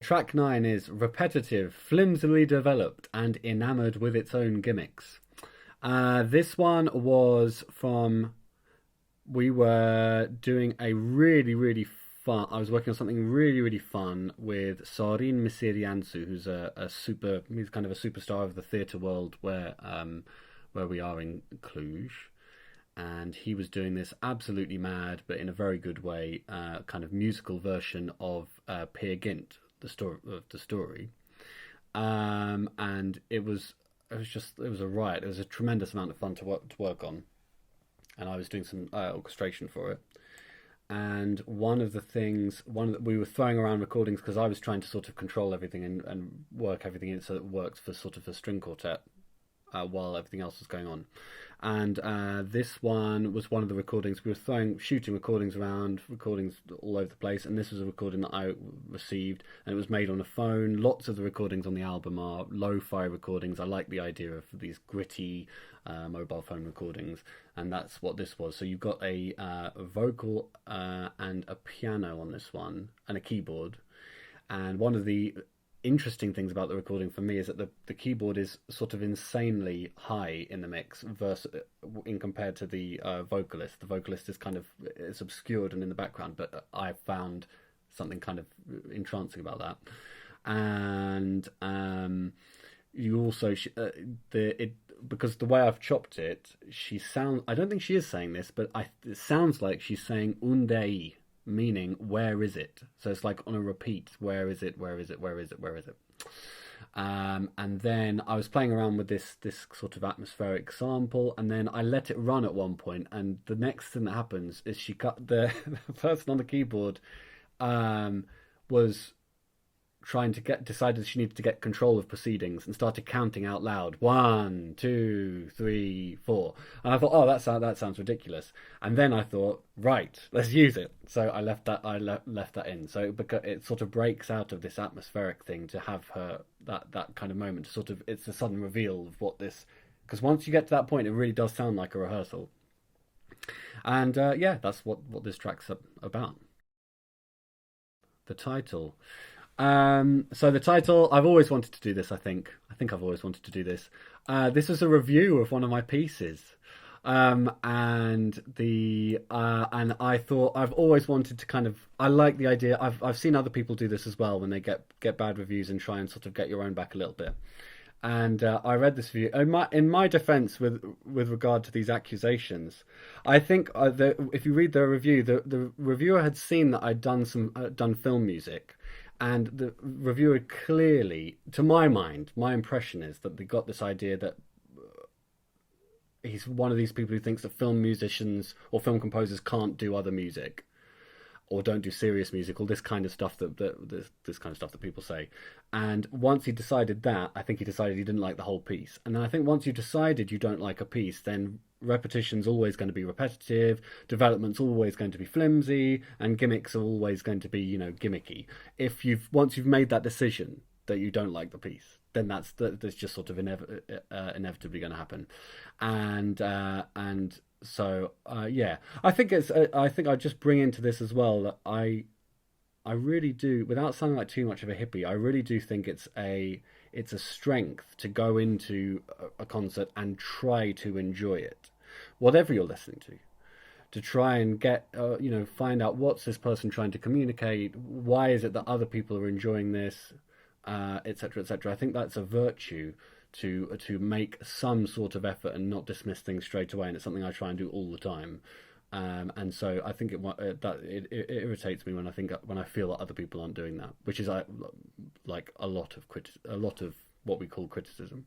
Track 9 is repetitive, flimsily developed, and enamoured with its own gimmicks. This one was from. We were doing a really, really fun. I was working on something really, really fun with Sorin Misirianțu, who's he's kind of a superstar of the theatre world where we are in Cluj. And he was doing this absolutely mad, but in a very good way, kind of musical version of Peer Gynt, the story, and it was a riot. It was a tremendous amount of fun to work on, and I was doing some orchestration for it. And we were throwing around recordings because I was trying to sort of control everything and work everything in so it works for sort of a string quartet while everything else was going on. And this one was one of the recordings. We were shooting recordings around, recordings all over the place, and this was a recording that I received, and it was made on a phone. Lots of the recordings on the album are lo-fi recordings. I like the idea of these gritty mobile phone recordings, and that's what this was. So you've got a vocal and a piano on this one, and a keyboard. And one of the interesting things about the recording for me is that the keyboard is sort of insanely high in the mix in compared to the vocalist. The vocalist is obscured and in the background, but I found something kind of entrancing about that. And you also because the way I've chopped it, I don't think she is saying this, but it sounds like she's saying undei, meaning where is it? So it's like on a repeat, where is it, where is it, where is it, where is it? And then I was playing around with this sort of atmospheric sample, and then I let it run at one point, and the next thing that happens is she cut the person on the keyboard was decided she needed to get control of proceedings and started counting out loud. 1, 2, 3, 4. And I thought, oh, that sounds ridiculous. And then I thought, right, let's use it. So I left that in. So because it sort of breaks out of this atmospheric thing to have her that kind of moment. It's a sudden reveal of what this, because once you get to that point, it really does sound like a rehearsal. And that's what this track's about. The title. So the title, I've always wanted to do this, I think I've always wanted to do this. This is a review of one of my pieces. And I thought I've always wanted to I like the idea. I've seen other people do this as well when they get bad reviews and try and sort of get your own back a little bit. And I read this review. In my defence, with regard to these accusations, I think if you read the review, the reviewer had seen that I'd done film music. And the reviewer clearly, to my mind, my impression is that they got this idea that he's one of these people who thinks that film musicians or film composers can't do other music, or don't do serious music, or this kind of stuff this kind of stuff that people say. And once he decided that, I think he decided he didn't like the whole piece. And then I think once you decided you don't like a piece, then repetition's always going to be repetitive, development's always going to be flimsy, and gimmicks are always going to be, gimmicky. Once you've made that decision that you don't like the piece, then that's just sort of inevitably going to happen. And so I think I just bring into this as well that I really do, without sounding like too much of a hippie, I really do think it's a strength to go into a concert and try to enjoy it, whatever you're listening to try and get find out what's this person trying to communicate, why is it that other people are enjoying this, etc., etc. I think that's a virtue to make some sort of effort and not dismiss things straight away, and it's something I try and do all the time. And so I think it irritates me when I feel that other people aren't doing that, which is like a lot of what we call criticism.